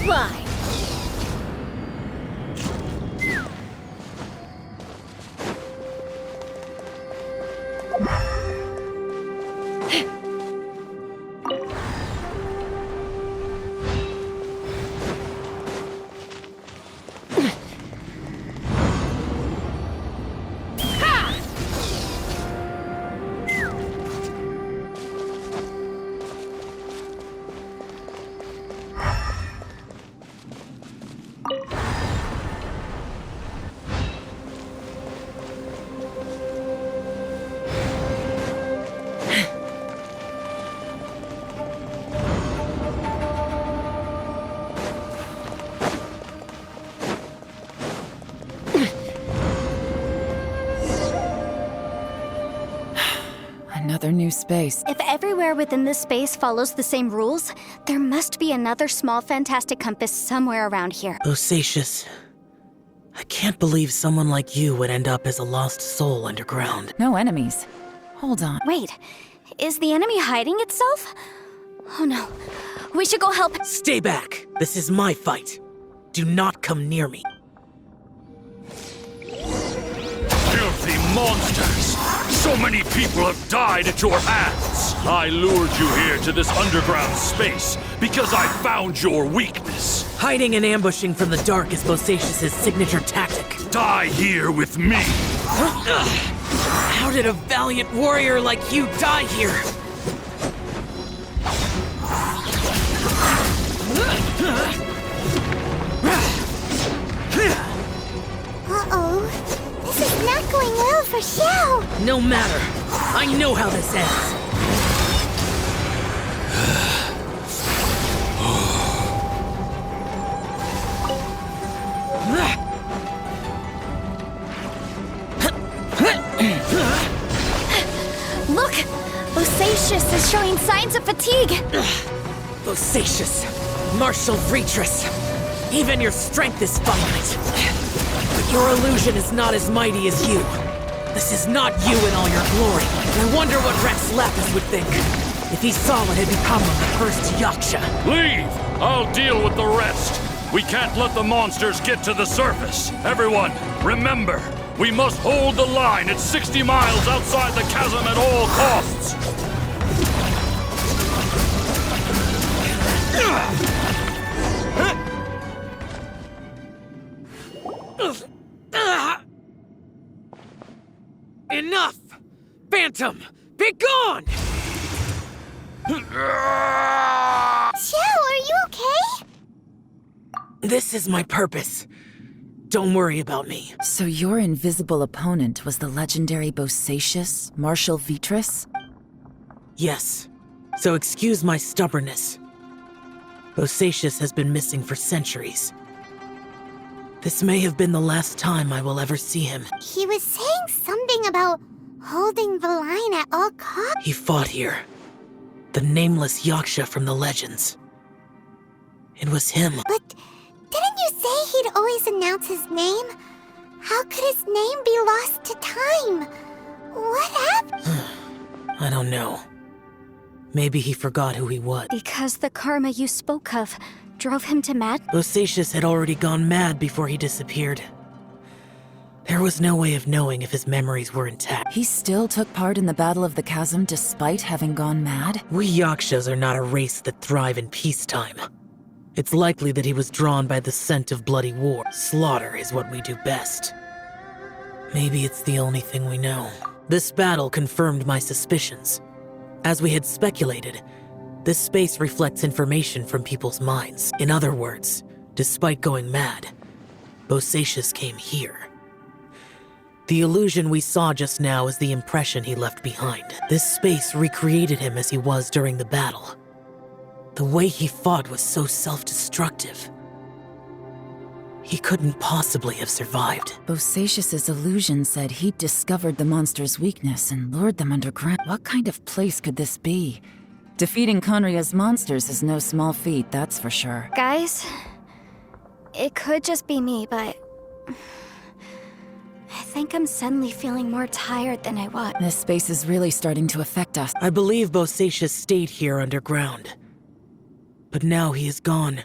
supply. Another new space. If everywhere within this space follows the same rules, there must be another small fantastic compass somewhere around here. Bosacious, I can't believe someone like you would end up as a lost soul underground. No enemies. Hold on. Wait, is the enemy hiding itself? Oh no, we should go help. Stay back! This is my fight. Do not come near me. Filthy monsters! So many people have died at your hands! I lured you here to this underground space because I found your weakness. Hiding and ambushing from the dark is Bosacious's signature tactic. Die here with me! How did a valiant warrior like you die here? Uh-oh. This is not going well for Xiao. No matter. I know how this ends. Look! Bosacious is showing signs of fatigue. Bosacious, martial retreat. Even your strength is finite. But your illusion is not as mighty as you. This is not you in all your glory. I wonder what Rex Lapis would think if he saw what had become of the first Yaksha. Leave! I'll deal with the rest. We can't let the monsters get to the surface. Everyone, remember, we must hold the line at 60 miles outside the chasm at all costs. Enough! Phantom, be gone! Xiao, are you okay? This is my purpose. Don't worry about me. So your invisible opponent was the legendary Bosacious, Martial Vitris? Yes. So excuse my stubbornness. Bosacious has been missing for centuries. This may have been the last time I will ever see him. He was saying something about holding the line at all costs. He fought here. The nameless Yaksha from the legends. It was him. But didn't you say he'd always announce his name? How could his name be lost to time? What happened? I don't know. Maybe he forgot who he was. Because the karma you spoke of drove him to mad? Bosacious had already gone mad before he disappeared. There was no way of knowing if his memories were intact. He still took part in the Battle of the Chasm despite having gone mad? We Yakshas are not a race that thrive in peacetime. It's likely that he was drawn by the scent of bloody war. Slaughter is what we do best. Maybe it's the only thing we know. This battle confirmed my suspicions. As we had speculated, this space reflects information from people's minds. In other words, despite going mad, Bosacious came here. The illusion we saw just now is the impression he left behind. This space recreated him as he was during the battle. The way he fought was so self-destructive. He couldn't possibly have survived. Bosacious's illusion said he'd discovered the monster's weakness and lured them underground. What kind of place could this be? Defeating Conria's monsters is no small feat, that's for sure. Guys, it could just be me, but I think I'm suddenly feeling more tired than I was. This space is really starting to affect us. I believe Bosacious stayed here underground. But now he is gone.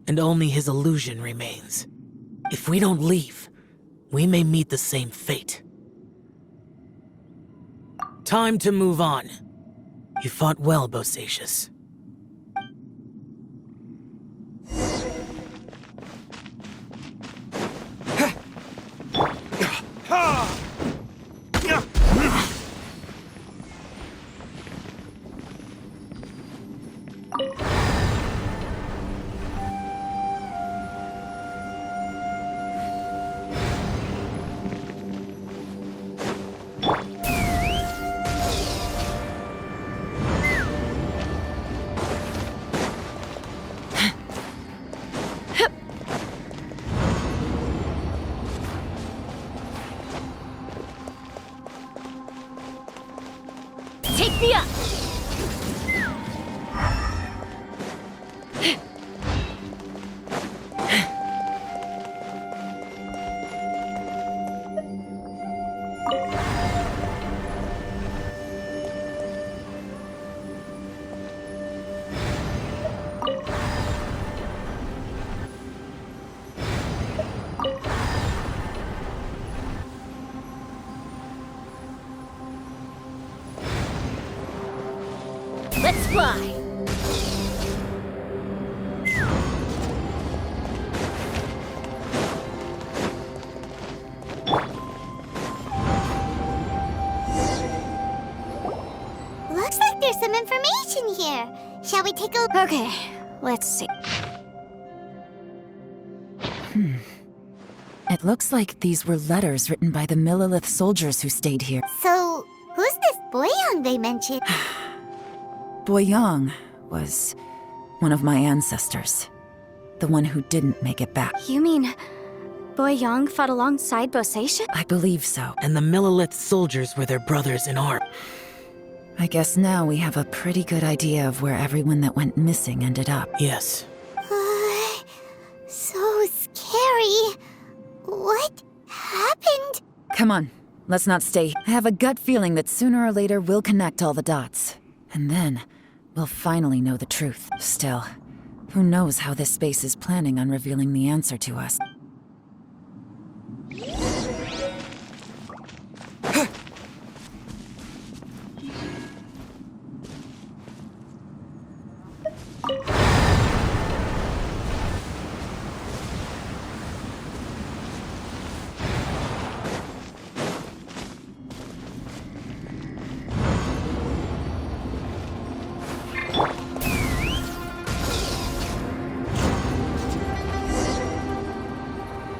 and only his illusion remains. If we don't leave, we may meet the same fate. Time to move on. You fought well, Bosacius. Take me up! Let's fly! Looks like there's some information here. Shall we take a... Okay, let's see. It looks like these were letters written by the Millilith soldiers who stayed here. So, who's this Boyang they mentioned? Boyang was one of my ancestors. The one who didn't make it back. You mean Boyang fought alongside Bosacius? I believe so. And the Millilith soldiers were their brothers in arms. I guess now we have a pretty good idea of where everyone that went missing ended up. Yes. So scary. What happened? Come on, let's not stay. I have a gut feeling that sooner or later we'll connect all the dots. And then, we'll finally know the truth. Still, who knows how this space is planning on revealing the answer to us.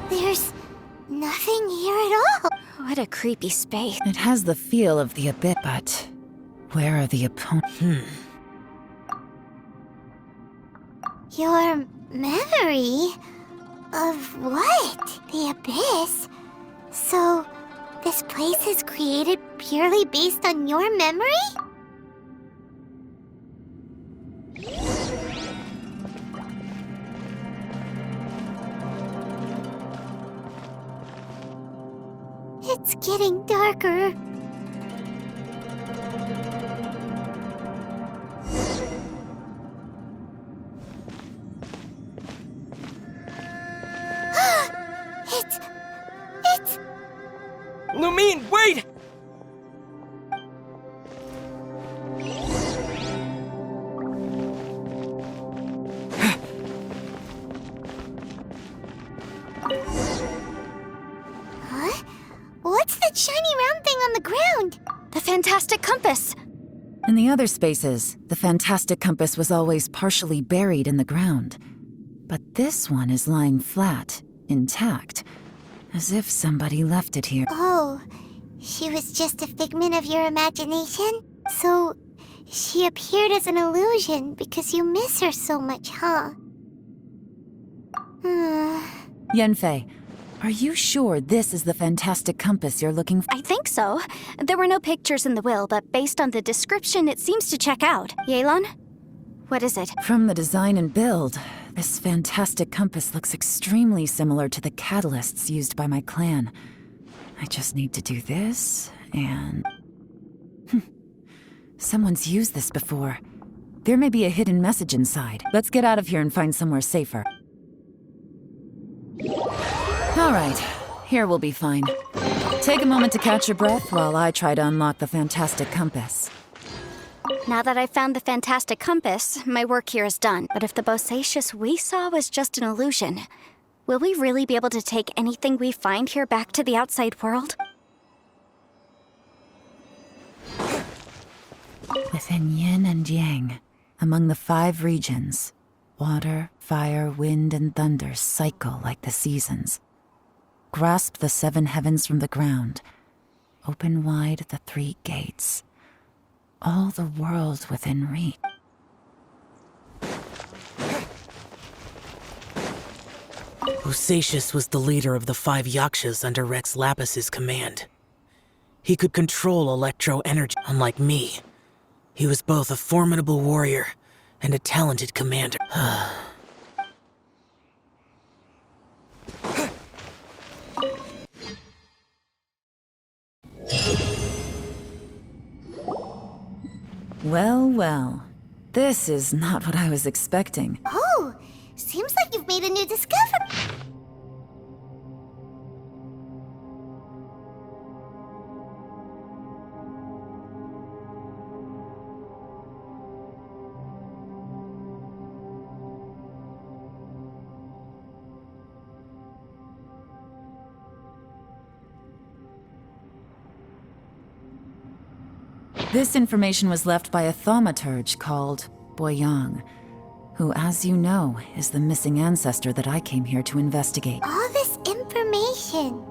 There's nothing here at all. What a creepy space. It has the feel of the abyss, but where are the opponents? Your memory? Of what? The abyss? So, this place is created purely based on your memory? It's getting darker. It's... Lumine, wait! Huh? What's that shiny round thing on the ground? The fantastic compass. In the other spaces, the fantastic compass was always partially buried in the ground. But this one is lying flat, intact, as if somebody left it here. Oh, she was just a figment of your imagination? So, she appeared as an illusion because you miss her so much, huh? Yanfei, are you sure this is the fantastic compass you're looking for? I think so. There were no pictures in the will, but based on the description, it seems to check out. Yelan? What is it? From the design and build, this fantastic compass looks extremely similar to the catalysts used by my clan. I just need to do this, and... Someone's used this before. There may be a hidden message inside. Let's get out of here and find somewhere safer. Alright, here we'll be fine. Take a moment to catch your breath while I try to unlock the fantastic compass. Now that I've found the fantastic compass, my work here is done. But if the Bosacius we saw was just an illusion, will we really be able to take anything we find here back to the outside world? Within yin and yang, among the 5 regions, water, fire, wind, and thunder cycle like the seasons. Grasp the 7 heavens from the ground. Open wide the 3 gates. All the world within reach. Bosacius was the leader of the 5 Yakshas under Rex Lapis's command. He could control electro-energy, unlike me. He was both a formidable warrior and a talented commander. Well, well. This is not what I was expecting. Oh, seems like you've made a new discovery. This information was left by a thaumaturge called Boyang, who, as you know, is the missing ancestor that I came here to investigate. All this information,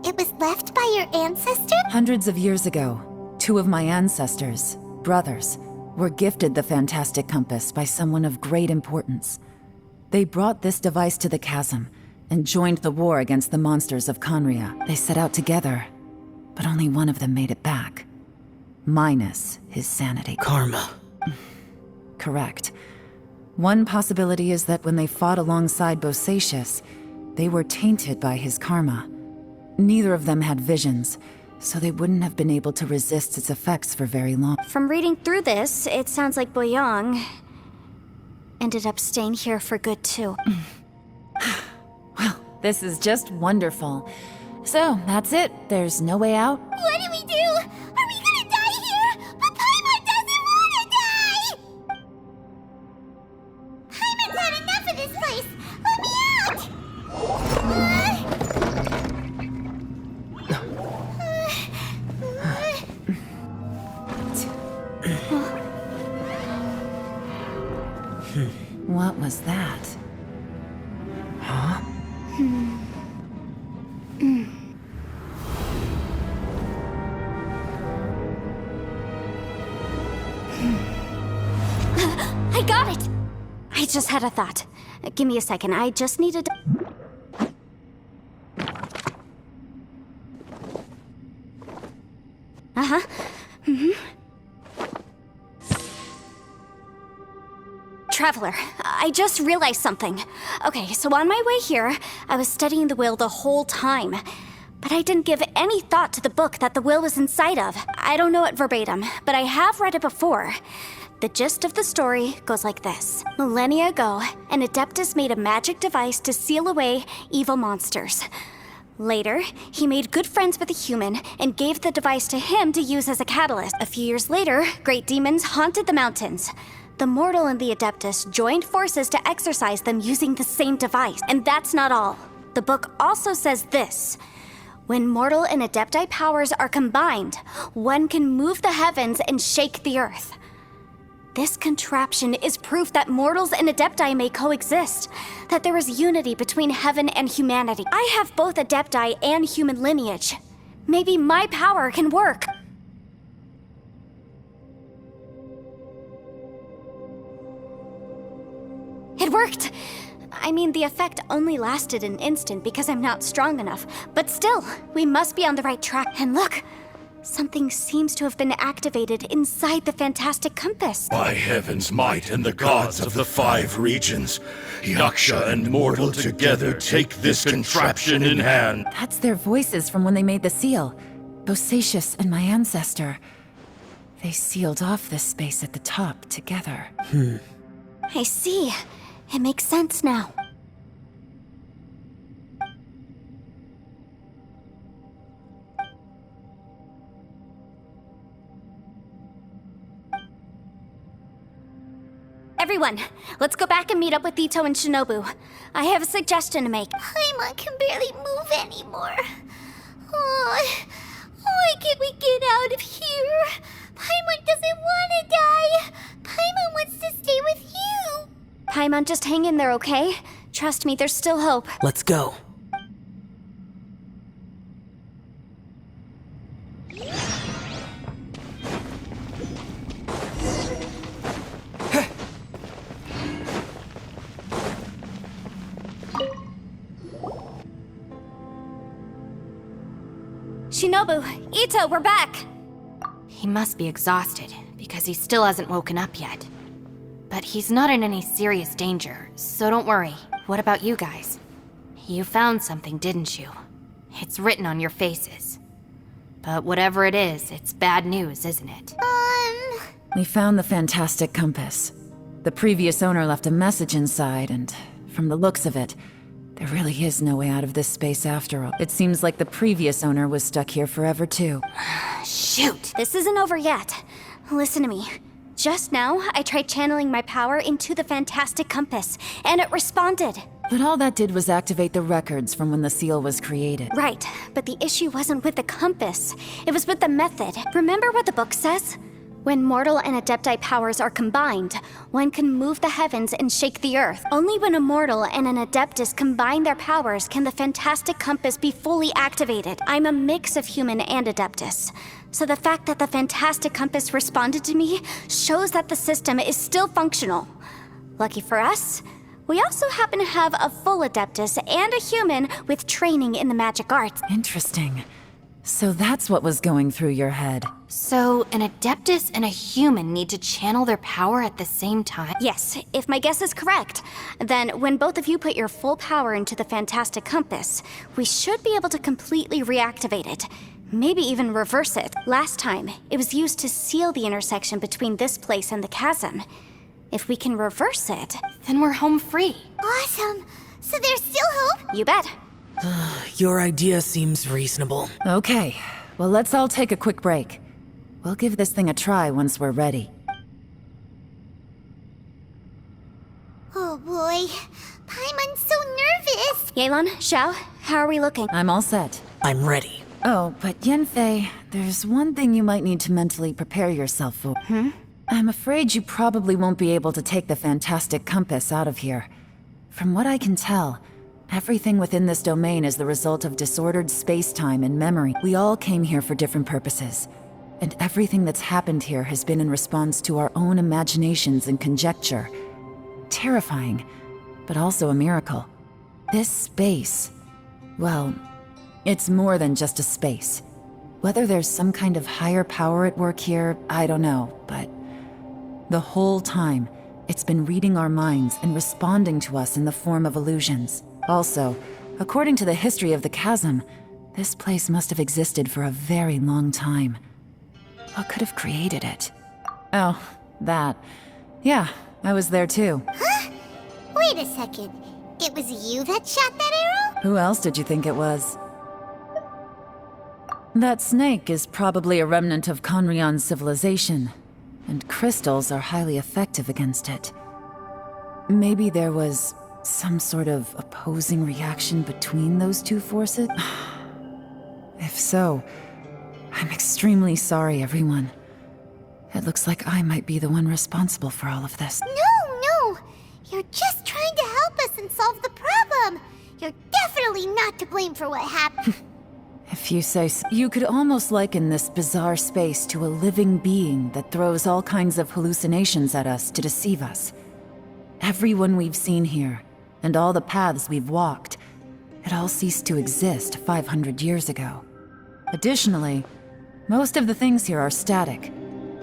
it was left by your ancestor? Hundreds of years ago, 2 of my ancestors, brothers, were gifted the fantastic compass by someone of great importance. They brought this device to the chasm and joined the war against the monsters of Conria. They set out together, but only one of them made it back. Minus his sanity. Karma. Correct. One possibility is that when they fought alongside Bosacius, they were tainted by his karma. Neither of them had visions, so they wouldn't have been able to resist its effects for very long. From reading through this, it sounds like Boyang ended up staying here for good too. Well, this is just wonderful. So, that's it. There's no way out. What do we do? Are we gonna die here? But Paimon doesn't wanna die! Paimon's had enough of this place! Let me out! What was that? Huh? I got it! I just had a thought. Give me a second, I just needed to... Uh-huh. Traveler, I just realized something. Okay, so on my way here, I was studying the will the whole time. But I didn't give any thought to the book that the will was inside of. I don't know it verbatim, but I have read it before. The gist of the story goes like this. Millennia ago, an Adeptus made a magic device to seal away evil monsters. Later, he made good friends with a human and gave the device to him to use as a catalyst. A few years later, great demons haunted the mountains. The mortal and the Adeptus joined forces to exorcise them using the same device. And that's not all. The book also says this. When mortal and Adepti powers are combined, one can move the heavens and shake the earth. This contraption is proof that mortals and Adepti may coexist, that there is unity between heaven and humanity. I have both Adepti and human lineage. Maybe my power can work. It worked! I mean, the effect only lasted an instant because I'm not strong enough. But still, we must be on the right track. And look! Something seems to have been activated inside the fantastic compass. By heaven's might and the gods of the 5 regions, Yaksha and mortal together take this contraption in hand. That's their voices from when they made the seal. Bosacius and my ancestor. They sealed off this space at the top together. I see. It makes sense now. Everyone, let's go back and meet up with Ito and Shinobu. I have a suggestion to make. Paimon can barely move anymore. Oh, why can't we get out of here? Paimon doesn't want to die. Paimon wants to stay with you. Paimon, just hang in there, okay? Trust me, there's still hope. Let's go. Shinobu, Ito, we're back! He must be exhausted, because he still hasn't woken up yet. But he's not in any serious danger, so don't worry. What about you guys? You found something, didn't you? It's written on your faces. But whatever it is, it's bad news, isn't it? We found the fantastic compass. The previous owner left a message inside, and from the looks of it, there really is no way out of this space after all. It seems like the previous owner was stuck here forever too. Shoot! This isn't over yet. Listen to me. Just now, I tried channeling my power into the fantastic compass, and it responded. But all that did was activate the records from when the seal was created. Right, but the issue wasn't with the compass. It was with the method. Remember what the book says? When mortal and adepti powers are combined, one can move the heavens and shake the earth. Only when a mortal and an adeptus combine their powers can the fantastic compass be fully activated. I'm a mix of human and adeptus. So the fact that the fantastic compass responded to me shows that the system is still functional. Lucky for us, we also happen to have a full adeptus and a human with training in the magic arts. Interesting. So that's what was going through your head. So, an Adeptus and a human need to channel their power at the same time? Yes, if my guess is correct, then when both of you put your full power into the fantastic compass, we should be able to completely reactivate it. Maybe even reverse it. Last time, it was used to seal the intersection between this place and the chasm. If we can reverse it, Then we're home free. Awesome. So there's still hope? you bet. Your idea seems reasonable. Okay, well let's all take a quick break. We'll give this thing a try once we're ready. Oh boy. Paimon's so nervous. Yelan, Xiao, how are we looking? I'm all set. I'm ready. Oh, but Yanfei, there's one thing you might need to mentally prepare yourself for. I'm afraid you probably won't be able to take the fantastic compass out of here. From what I can tell, everything within this domain is the result of disordered space-time and memory. We all came here for different purposes, and everything that's happened here has been in response to our own imaginations and conjecture. Terrifying, but also a miracle. This space, well, it's more than just a space. Whether there's some kind of higher power at work here, I don't know, but the whole time, it's been reading our minds and responding to us in the form of illusions. Also, according to the history of the chasm, this place must have existed for a very long time. What could have created it? Oh, that. Yeah, I was there too. Wait a second. It was you that shot that arrow? Who else did you think it was? That snake is probably a remnant of Conrion's civilization, and crystals are highly effective against it. Maybe there was some sort of opposing reaction between those two forces? If so, I'm extremely sorry, everyone. It looks like I might be the one responsible for all of this. No. You're just trying to help us and solve the problem. You're definitely not to blame for what happened. If you say so. You could almost liken this bizarre space to a living being that throws all kinds of hallucinations at us to deceive us. Everyone we've seen here, and all the paths we've walked, it all ceased to exist 500 years ago. Additionally, most of the things here are static.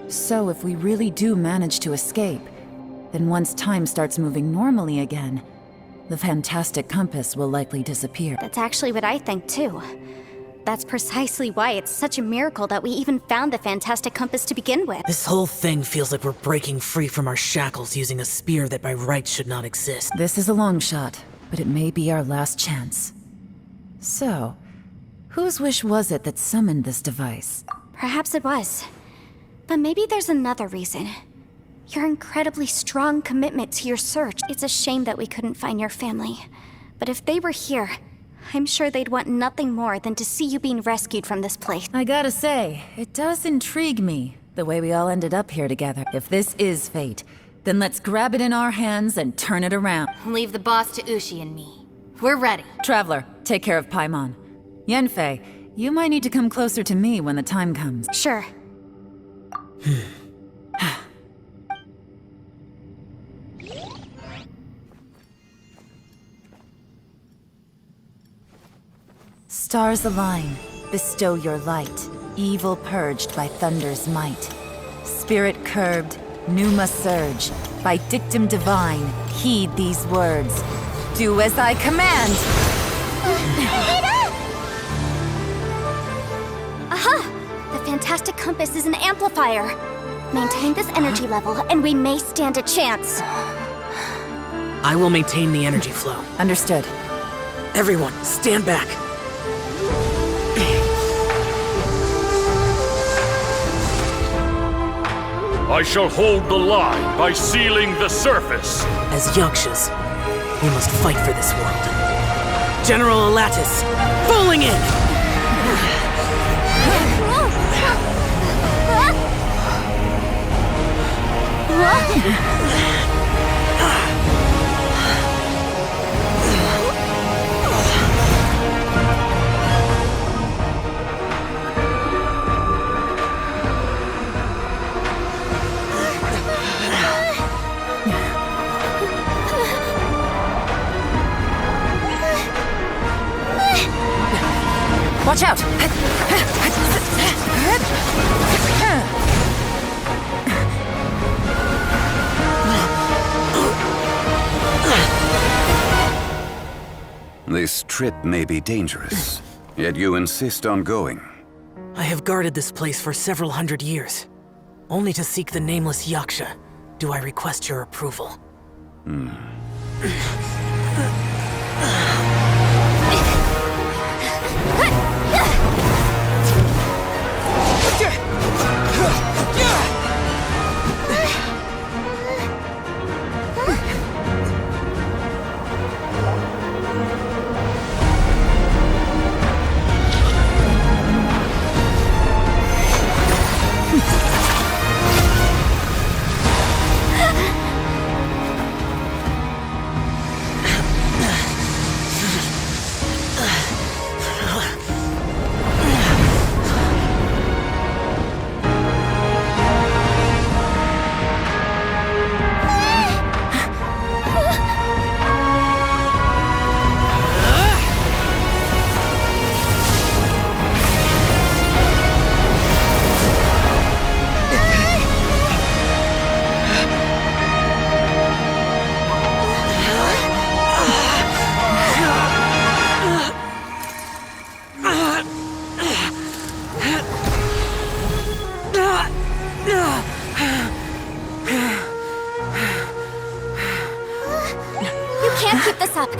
So if we really do manage to escape, then once time starts moving normally again, the fantastic compass will likely disappear. That's actually what I think too. That's precisely why it's such a miracle that we even found the fantastic compass to begin with. This whole thing feels like we're breaking free from our shackles using a spear that by rights should not exist. This is a long shot, but it may be our last chance. So, whose wish was it that summoned this device? Perhaps it was. But maybe there's another reason. Your incredibly strong commitment to your search. It's a shame that we couldn't find your family. But if they were here, I'm sure they'd want nothing more than to see you being rescued from this place. I gotta say, it does intrigue me, the way we all ended up here together. If this is fate, then let's grab it in our hands and turn it around. Leave the boss to Ushi and me. We're ready. Traveler, take care of Paimon. Yanfei, you might need to come closer to me when the time comes. Sure. Stars align, bestow your light. Evil purged by thunder's might. Spirit curbed, pneuma surge. By dictum divine, heed these words. Do as I command! Aha! The fantastic compass is an amplifier. Maintain this energy level, and we may stand a chance. I will maintain the energy flow. Understood. Everyone, stand back. I shall hold the line by sealing the surface. As Yakshas, we must fight for this world. General Alatus, falling in! Watch out! This trip may be dangerous, yet you insist on going. I have guarded this place for several hundred years. Only to seek the nameless Yaksha do I request your approval.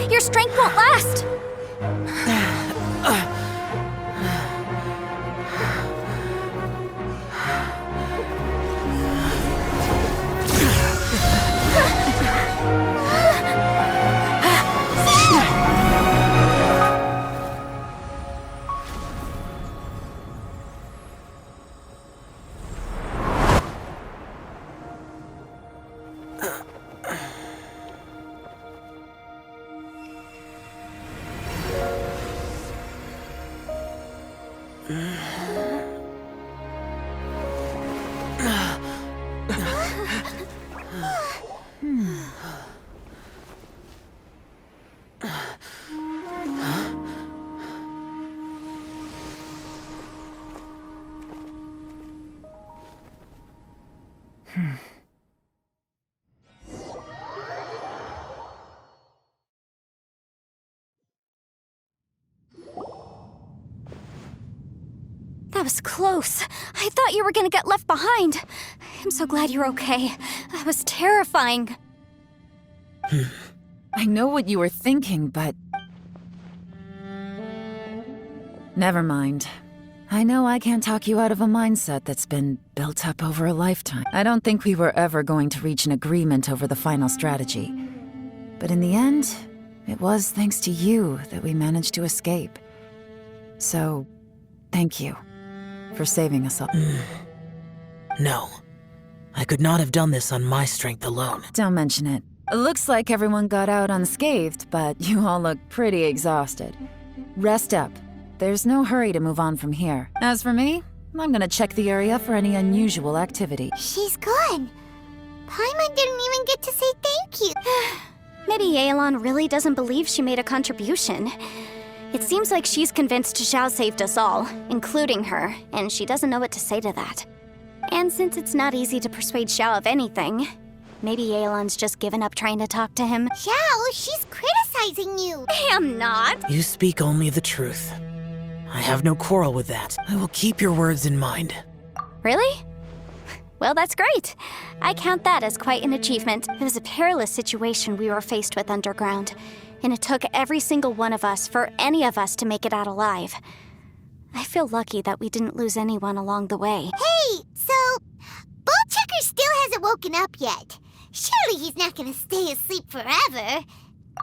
Your strength won't last! That was close. I thought you were gonna get left behind. I'm so glad you're okay. That was terrifying. I know what you were thinking, but... Never mind. I know I can't talk you out of a mindset that's been built up over a lifetime. I don't think we were ever going to reach an agreement over the final strategy. But in the end, it was thanks to you that we managed to escape. So, thank you for saving us all. No. I could not have done this on my strength alone. Don't mention it. It looks like everyone got out unscathed, but you all look pretty exhausted. Rest up. There's no hurry to move on from here. As for me, I'm gonna check the area for any unusual activity. She's gone. Paimon didn't even get to say thank you. Maybe Yelan really doesn't believe she made a contribution. It seems like she's convinced Xiao saved us all, including her, and she doesn't know what to say to that. And since it's not easy to persuade Xiao of anything, maybe Yelan's just given up trying to talk to him. Xiao, she's criticizing you. I am not. You speak only the truth. I have no quarrel with that. I will keep your words in mind. Really? Well, that's great. I count that as quite an achievement. It was a perilous situation we were faced with underground, and it took every single one of us for any of us to make it out alive. I feel lucky that we didn't lose anyone along the way. Hey, so Bullchecker still hasn't woken up yet. Surely he's not gonna stay asleep forever.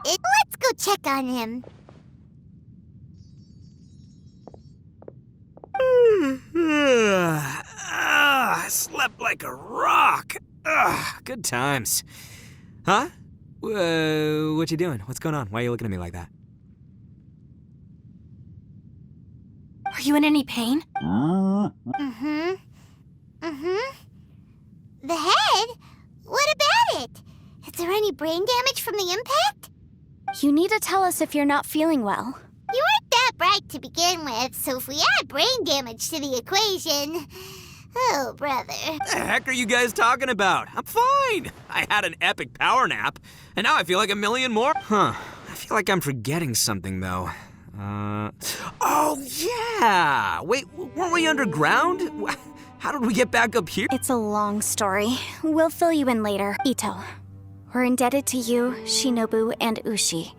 Let's go check on him. I slept like a rock. Good times. Huh? What you doing? What's going on? Why are you looking at me like that? Are you in any pain? The head? What about it? Is there any brain damage from the impact? You need to tell us if you're not feeling well. You weren't that bright to begin with, so if we add brain damage to the equation... Oh, brother. What the heck are you guys talking about? I'm fine. I had an epic power nap, and now I feel like a million more. Huh. I feel like I'm forgetting something, though. Oh, yeah! Wait, weren't we underground? How did we get back up here? It's a long story. We'll fill you in later. Ito, we're indebted to you, Shinobu, and Ushi.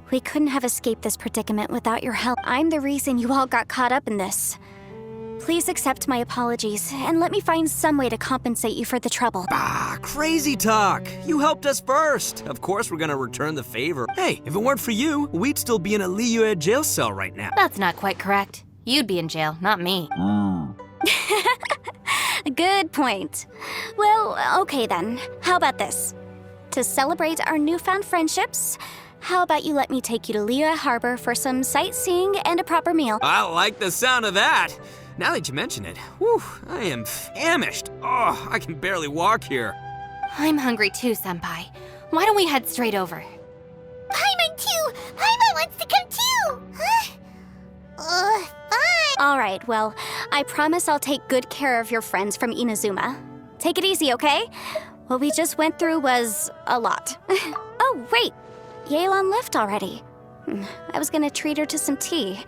We couldn't have escaped this predicament without your help. I'm the reason you all got caught up in this. Please accept my apologies, and let me find some way to compensate you for the trouble. Crazy talk. You helped us first. Of course we're gonna return the favor. Hey, if it weren't for you, we'd still be in a Liyue jail cell right now. That's not quite correct. You'd be in jail, not me. Good point. Well, okay then. How about this? To celebrate our newfound friendships, how about you let me take you to Liyue Harbor for some sightseeing and a proper meal? I like the sound of that. Now that you mention it, whew, I am famished. Oh, I can barely walk here. I'm hungry too, Senpai. Why don't we head straight over? Paimon too! Paimon wants to come too! Huh? Fine. All right, well, I promise I'll take good care of your friends from Inazuma. Take it easy, okay? What we just went through was a lot. Oh, wait. Yelan left already. I was gonna treat her to some tea.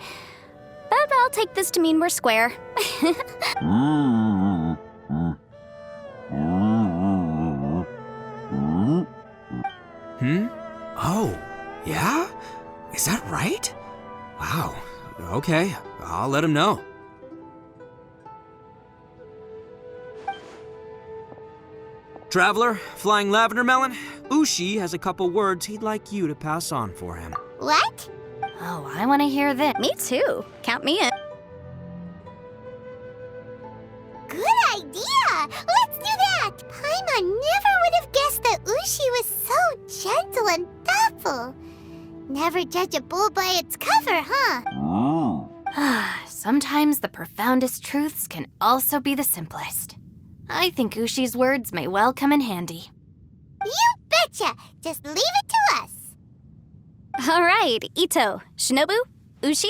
But I'll take this to mean we're square. Oh, yeah? Is that right? Wow. Okay, I'll let him know. Traveler, Flying Lavender Melon, Ushi has a couple words he'd like you to pass on for him. What? Oh, I want to hear this. Me too. Count me in. Good idea! Let's do that! Paimon never would have guessed that Ushi was so gentle and thoughtful. Never judge a bull by its cover, huh? Sometimes the profoundest truths can also be the simplest. I think Ushi's words may well come in handy. You betcha! Just leave it to us. All right, Ito, Shinobu, Ushi,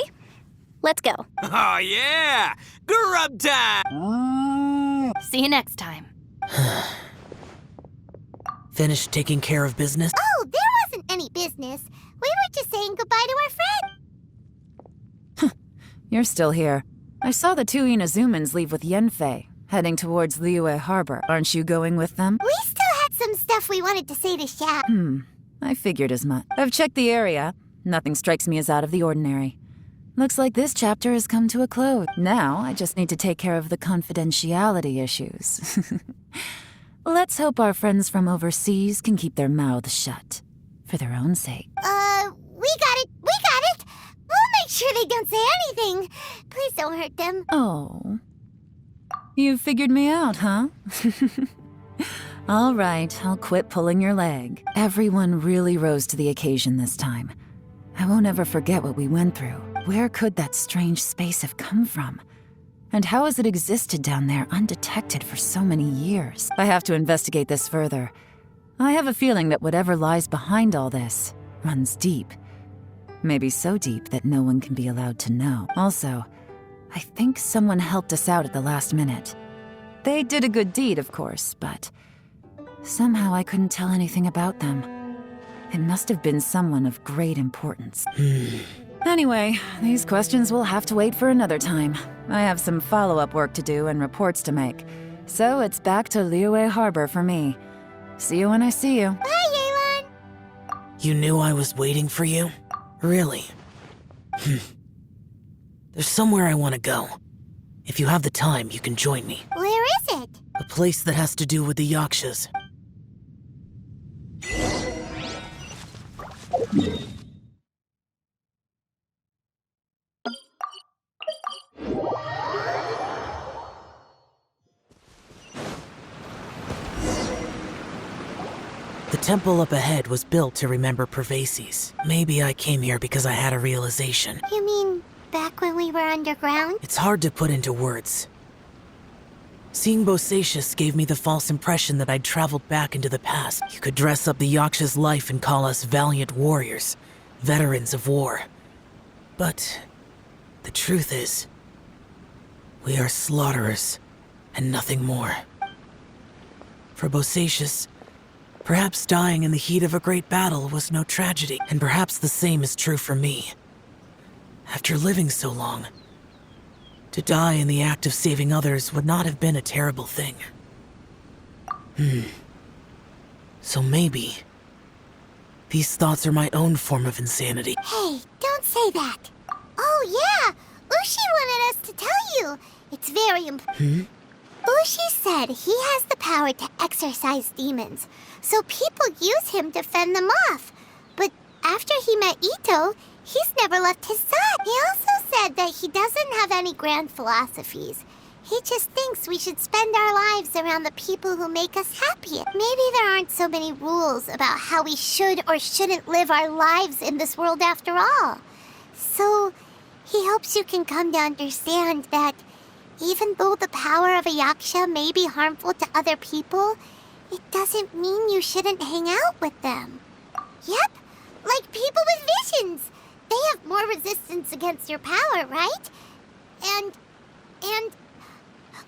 let's go. Oh, yeah! Grub time! See you next time. Finished taking care of business? Oh, there wasn't any business. We were just saying goodbye to our friend. You're still here. I saw the two Inazumans leave with Yenfei, heading towards Liyue Harbor. Aren't you going with them? We still had some stuff we wanted to say to Xiao. I figured as much. I've checked the area. Nothing strikes me as out of the ordinary. Looks like this chapter has come to a close. Now, I just need to take care of the confidentiality issues. Let's hope our friends from overseas can keep their mouths shut. For their own sake. We got it! We got it! We'll make sure they don't say anything. Please don't hurt them. Oh. You figured me out, huh? All right, I'll quit pulling your leg. Everyone really rose to the occasion this time. I won't ever forget what we went through. Where could that strange space have come from? And how has it existed down there undetected for so many years? I have to investigate this further. I have a feeling that whatever lies behind all this runs deep. Maybe so deep that no one can be allowed to know. Also, I think someone helped us out at the last minute. They did a good deed, of course, but somehow I couldn't tell anything about them. It must have been someone of great importance. Anyway, these questions will have to wait for another time. I have some follow-up work to do and reports to make. So it's back to Liyue Harbor for me. See you when I see you. Bye, Yelan! You knew I was waiting for you? Really? There's somewhere I want to go. If you have the time, you can join me. Where is it? A place that has to do with the Yakshas. The temple up ahead was built to remember Pervases. Maybe I came here because I had a realization. You mean back when we were underground? It's hard to put into words. Seeing Bosacius gave me the false impression that I'd traveled back into the past. You could dress up the Yaksha's life and call us valiant warriors, veterans of war. But the truth is, we are slaughterers, and nothing more. For Bosacius, perhaps dying in the heat of a great battle was no tragedy, and perhaps the same is true for me. After living so long, to die in the act of saving others would not have been a terrible thing. So maybe these thoughts are my own form of insanity. Hey, don't say that. Oh, yeah! Ushi wanted us to tell you. It's very important. Ushi said he has the power to exorcise demons, so people use him to fend them off. But after he met Ito, he's never left his side. He also said that he doesn't have any grand philosophies. He just thinks we should spend our lives around the people who make us happy. Maybe there aren't so many rules about how we should or shouldn't live our lives in this world after all. So, he hopes you can come to understand that even though the power of a yaksha may be harmful to other people, it doesn't mean you shouldn't hang out with them. Yep, like people with visions. They have more resistance against your power, right?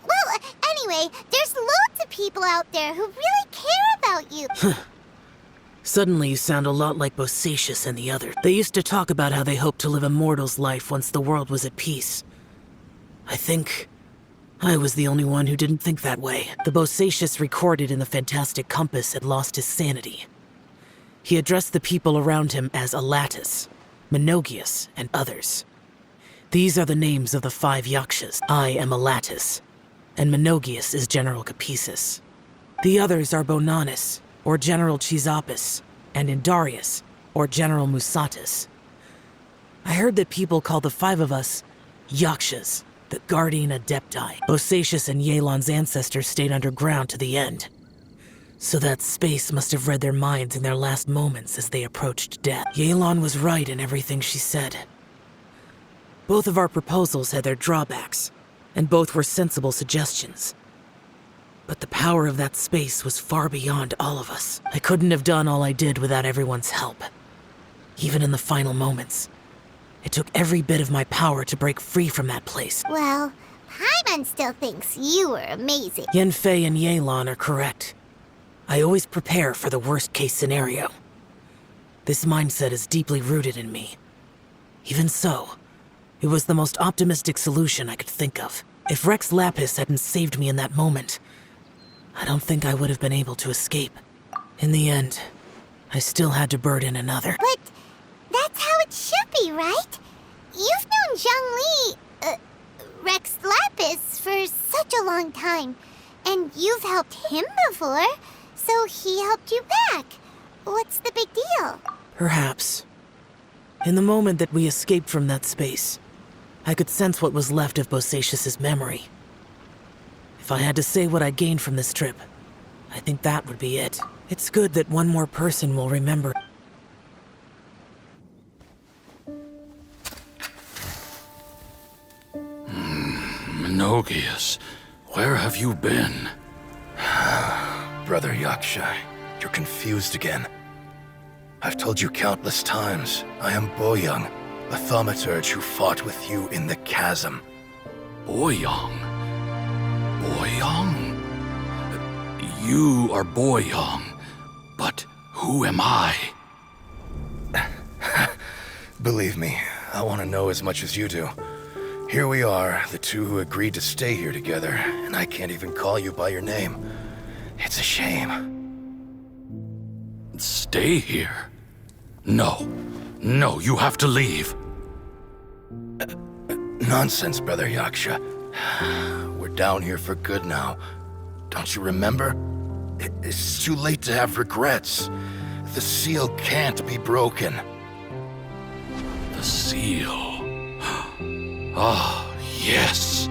Well, anyway, there's loads of people out there who really care about you. Suddenly you sound a lot like Bosacius and the others. They used to talk about how they hoped to live a mortal's life once the world was at peace. I think I was the only one who didn't think that way. The Bosacius recorded in the Fantastic Compass had lost his sanity. He addressed the people around him as Alatus, Menogius, and others. These are the names of the 5 Yakshas. I am Alatus, and Menogius is General Capisis. The others are Bonanis, or General Chisapis, and Indarius, or General Musatus. I heard that people call the 5 of us Yakshas, the Guardian Adepti. Bosacius and Yelan's ancestors stayed underground to the end. So that space must have read their minds in their last moments as they approached death. Yelan was right in everything she said. Both of our proposals had their drawbacks, and both were sensible suggestions. But the power of that space was far beyond all of us. I couldn't have done all I did without everyone's help. Even in the final moments, it took every bit of my power to break free from that place. Well, Paimon still thinks you were amazing. Yanfei and Yelan are correct. I always prepare for the worst-case scenario. This mindset is deeply rooted in me. Even so, it was the most optimistic solution I could think of. If Rex Lapis hadn't saved me in that moment, I don't think I would have been able to escape. In the end, I still had to burden another. But that's how it should be, right? You've known known Zhongli, Rex Lapis, for such a long time. And you've helped him before, so he helped you back. What's the big deal? Perhaps. In the moment that we escaped from that space, I could sense what was left of Bosacius's memory. If I had to say what I gained from this trip, I think that would be it. It's good that one more person will remember. Menogias, where have you been? Brother Yaksha, you're confused again. I've told you countless times, I am Boyoung, a thaumaturge who fought with you in the chasm. Boyoung? Boyoung? You are Boyoung, but who am I? Believe me, I want to know as much as you do. Here we are, the two who agreed to stay here together, and I can't even call you by your name. It's a shame. Stay here? No. No, you have to leave. Nonsense, Brother Yaksha. We're down here for good now. Don't you remember? It's too late to have regrets. The seal can't be broken. The seal. Ah, yes.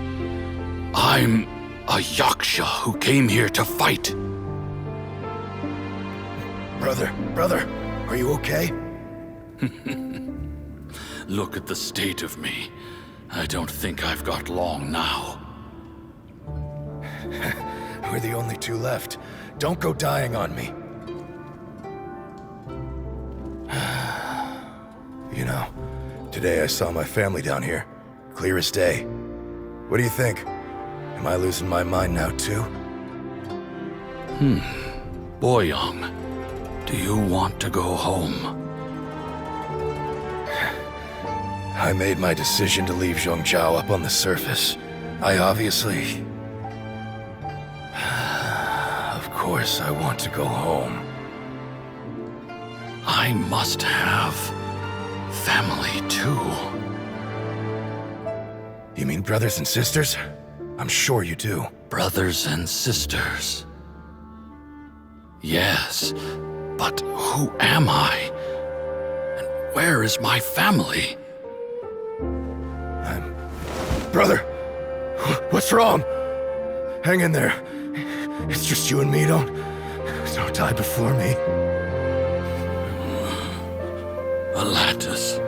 I'm a Yaksha who came here to fight. Brother, are you okay? Look at the state of me. I don't think I've got long now. We're the only two left. Don't go dying on me. You know, today I saw my family down here. Clear as day. What do you think? Am I losing my mind now, too? Boyoung, do you want to go home? I made my decision to leave Zhongzhou up on the surface. I obviously... Of course I want to go home. I must have family too. You mean brothers and sisters? I'm sure you do. Brothers and sisters. Yes, but who am I? And where is my family? Brother! What's wrong? Hang in there. It's just you and me, don't die before me. Alatus,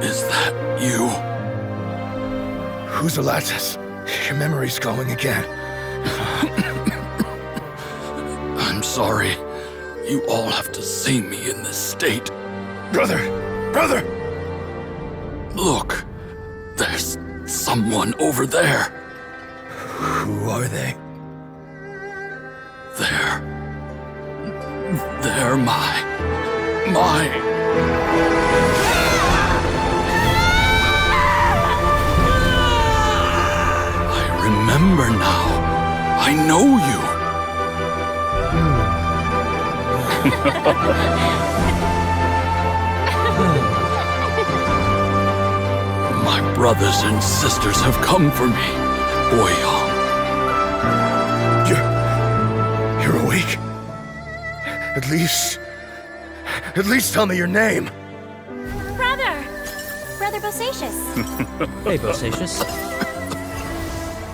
is that you? Who's Alatus? Your memory's going again. I'm sorry. You all have to see me in this state. Brother! Look, there's someone over there. Who are they? They're my... I remember now. I know you. My brothers and sisters have come for me, Boyoung. You're awake? At least tell me your name. Brother Bosacius. Hey, Bosacius.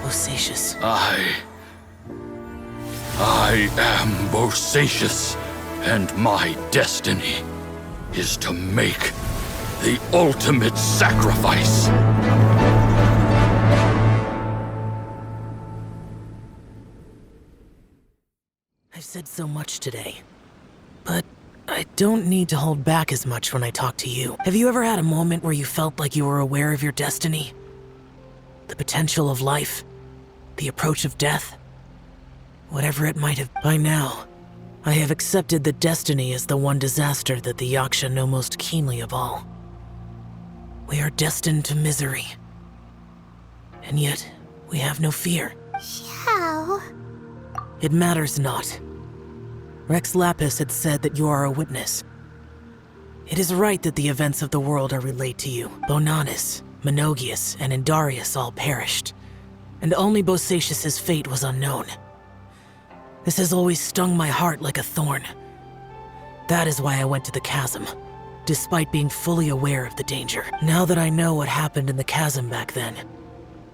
Bosacius. I am Bosacius, and my destiny is to make the ultimate sacrifice. I've said so much today, but I don't need to hold back as much when I talk to you. Have you ever had a moment where you felt like you were aware of your destiny? The potential of life? The approach of death? Whatever it might have. By now, I have accepted that destiny is the one disaster that the Yaksha know most keenly of all. We are destined to misery. And yet, we have no fear. How? It matters not. Rex Lapis had said that you are a witness. It is right that the events of the world are relayed to you. Bonanis, Menogias and Indarius all perished, and only Bosacius's fate was unknown. This has always stung my heart like a thorn. That is why I went to the chasm, despite being fully aware of the danger. Now that I know what happened in the chasm back then,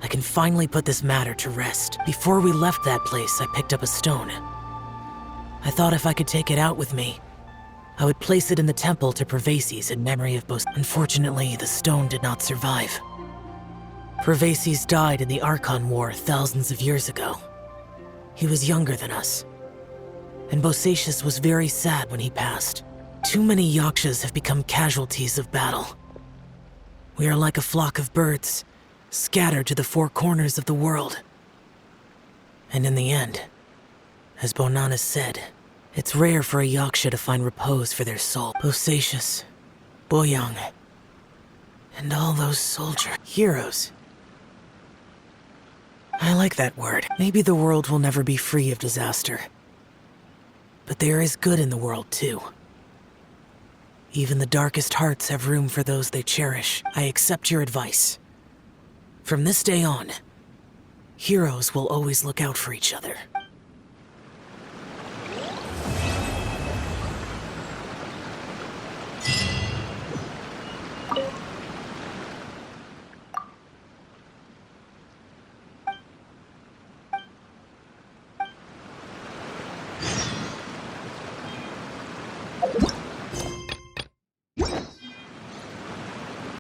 I can finally put this matter to rest. Before we left that place, I picked up a stone. I thought if I could take it out with me, I would place it in the temple to Pervases in memory of Bos. Unfortunately, the stone did not survive. Pervases died in the Archon War thousands of years ago. He was younger than us, and Bosacius was very sad when he passed. Too many Yakshas have become casualties of battle. We are like a flock of birds, scattered to the four corners of the world. And in the end, as Bonanas said, it's rare for a Yaksha to find repose for their soul. Bosacius, Boyang, and all those heroes. I like that word. Maybe the world will never be free of disaster. But there is good in the world, too. Even the darkest hearts have room for those they cherish. I accept your advice. From this day on, heroes will always look out for each other.